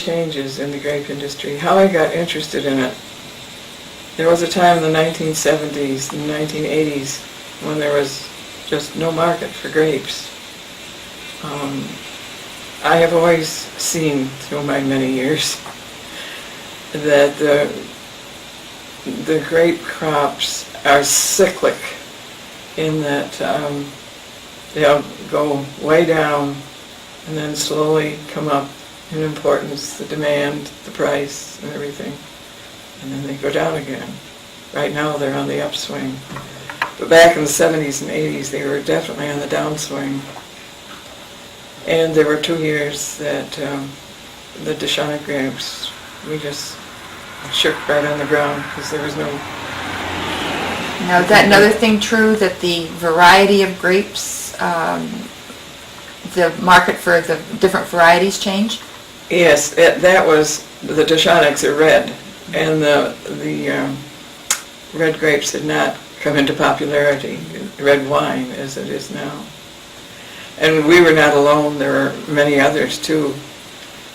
changes in the grape industry. How I got interested in it. There was a time in the 1970s and 1980s when there was just no market for grapes. I have always seen through my many years that the grape crops are cyclic in that they'll go way down and then slowly come up in importance, the demand, the price, and everything. And then they go down again. Right now they're on the upswing. But back in the 70s and 80s they were definitely on the downswing. And there were 2 years that the Deshana grapes, we just shook right on the ground because there was no... Now, is that another thing true, that the variety of grapes, the market for the different varieties changed? Yes, that was, the Deshanics are red, and the red grapes did not come into popularity, red wine as it is now. And we were not alone, there were many others too.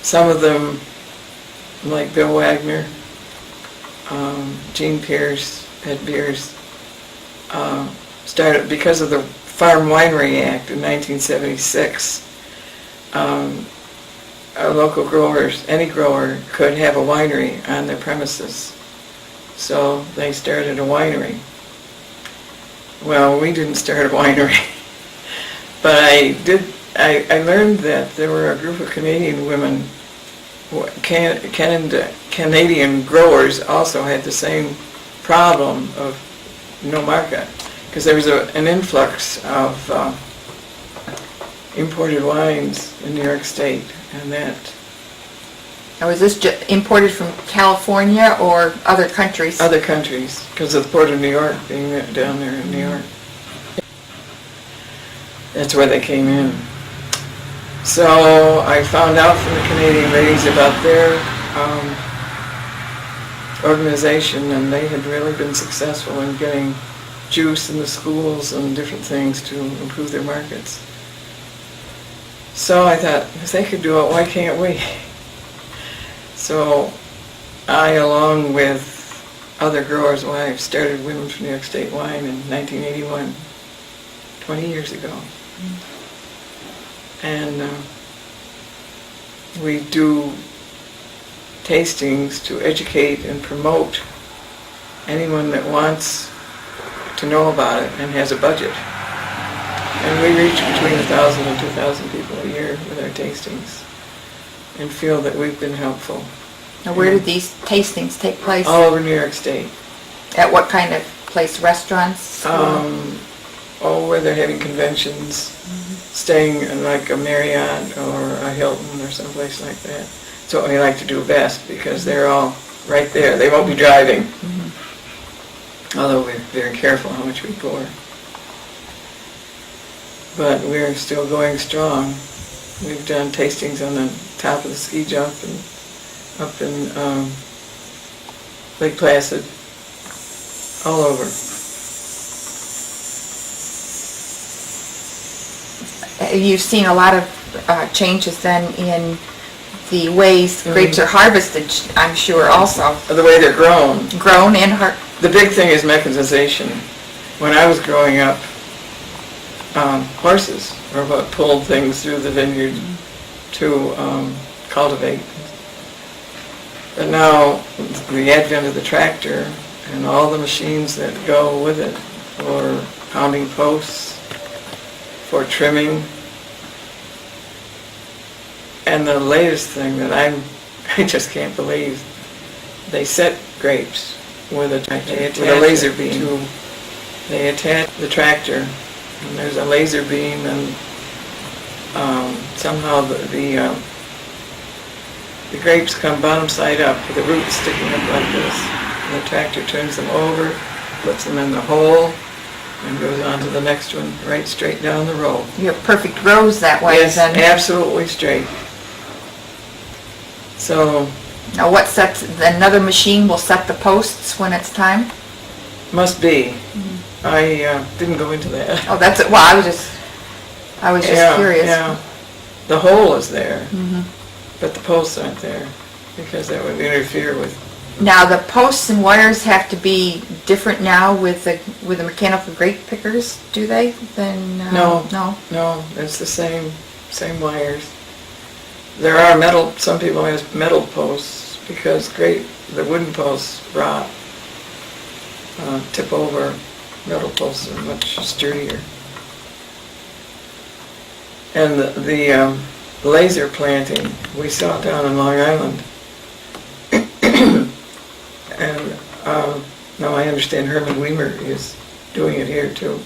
Some of them, like Bill Wagner, Gene Pierce, Ed Beers, started because of the Farm Winery Act in 1976. Local growers, any grower, could have a winery on their premises. So they started a winery. Well, we didn't start a winery, but I learned that there were a group of Canadian women, Canadian growers also had the same problem of no market, because there was an influx of imported wines in New York State, and that... Now, was this imported from California or other countries? Other countries, because of the Port of New York being down there in New York. That's where they came in. So I found out from the Canadian ladies about their organization, and they had really been successful in getting juice in the schools and different things to improve their markets. So I thought, if they could do it, why can't we? So I, along with other growers' wives, started Women for New York State Wine in 1981, 20 years ago. And we do tastings to educate and promote anyone that wants to know about it and has a budget. And we reach between 1,000 and 2,000 people a year with our tastings and feel that we've been helpful. Now, where did these tastings take place? All over New York State. At what kind of place? Restaurants? Where they're having conventions, staying in like a Marriott or a Hilton or someplace like that. It's what we like to do best because they're all right there. They won't be driving. Although we're very careful how much we pour. But we're still going strong. We've done tastings on the top of the ski jump and up in Lake Placid, all over. You've seen a lot of changes then in the ways grapes are harvested, I'm sure, also. The way they're grown. Grown and The big thing is mechanization. When I was growing up, horses were what pulled things through the vineyard to cultivate. But now, the advent of the tractor and all the machines that go with it for pounding posts, for trimming, and the latest thing that I just can't believe, they set grapes with a laser beam. They attach the tractor, and there's a laser beam, and somehow the grapes come bottom side up with the roots sticking up like this. And the tractor turns them over, puts them in the hole, and goes on to the next one, right straight down the row. You have perfect rows that way. Yes, then. absolutely straight. So... Now what sets, another machine will set the posts when it's time? Must be. I didn't go into that. Oh, that's it. Well, I was just curious. Yeah. The hole is there, but the posts aren't there because that would interfere with. Now, the posts and wires have to be different now with the mechanical grape pickers, do they? Than No. No. No, it's the same wires. There are metal. Some people have metal posts because the wooden posts rot, tip over. Metal posts are much sturdier. And the laser planting we saw down in Long Island. And now I understand Herman Weimer is doing it here too.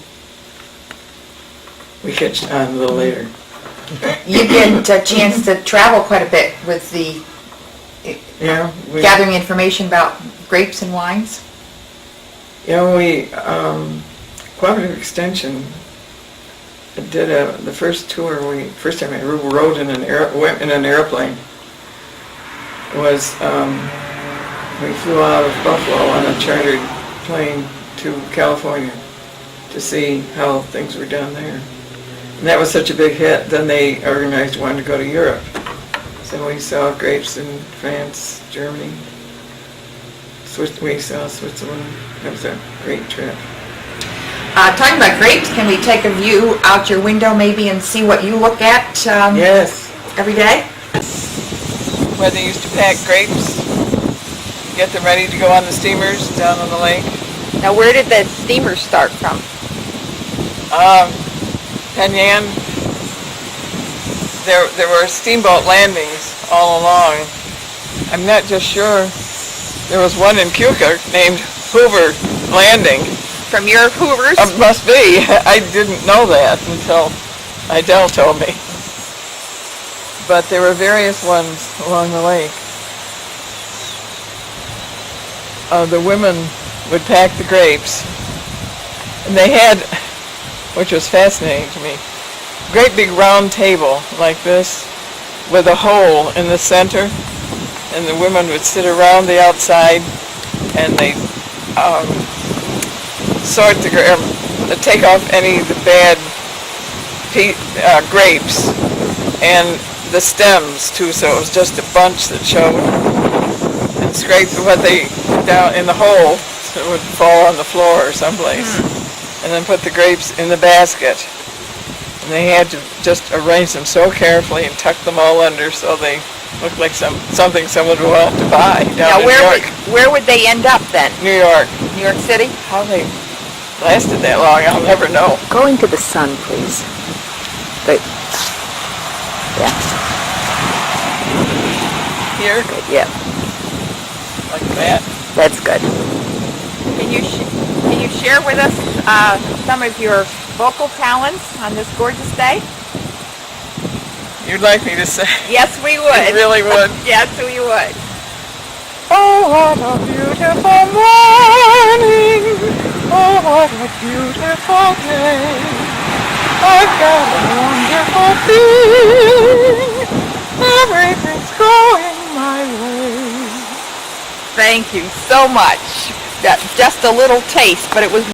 We catch on a little later. You get a chance to travel quite a bit with the gathering information about grapes and wines. Yeah, we Cooperative Extension did the first tour. First time I rode went in an airplane was. We flew out of Buffalo on a chartered plane to California to see how things were done there. And that was such a big hit, then they organized one to go to Europe. So we saw grapes in France, Germany, we saw Switzerland. That was a great trip. Talking about grapes, can we take a view out your window maybe and see what you look at Yes. every day? Where they used to pack grapes, get them ready to go on the steamers down on the lake. Now, where did the steamers start from? Penn Yan. There were steamboat landings all along. I'm not just sure. There was one in Keuka named Hoover Landing. From your Hoovers? Must be. I didn't know that until Idell told me. But there were various ones along the lake. The women would pack the grapes, and they had, which was fascinating to me, a great big round table like this with a hole in the center, and the women would sit around the outside and they sort the take off any of the bad grapes and the stems too, so it was just a bunch that showed, and scrape what they down in the hole so it would fall on the floor or someplace, and then put the grapes in the basket. And they had to just arrange them so carefully and tuck them all under so they looked like something someone would want to buy down in New York. Where would they end up then? New York. New York City? How they lasted that long, I'll never know. Go into the sun, please. Good. Yeah. Here, Good. Yeah. like that. That's good. Can you share with us some of your vocal talents on this gorgeous day? You'd like me to say? Yes, we would. You really would? Yes, we would. Oh, what a beautiful morning. Oh, what a beautiful day. I've got a wonderful feeling. Everything's going my way. Thank you so much. Just a little taste, but it was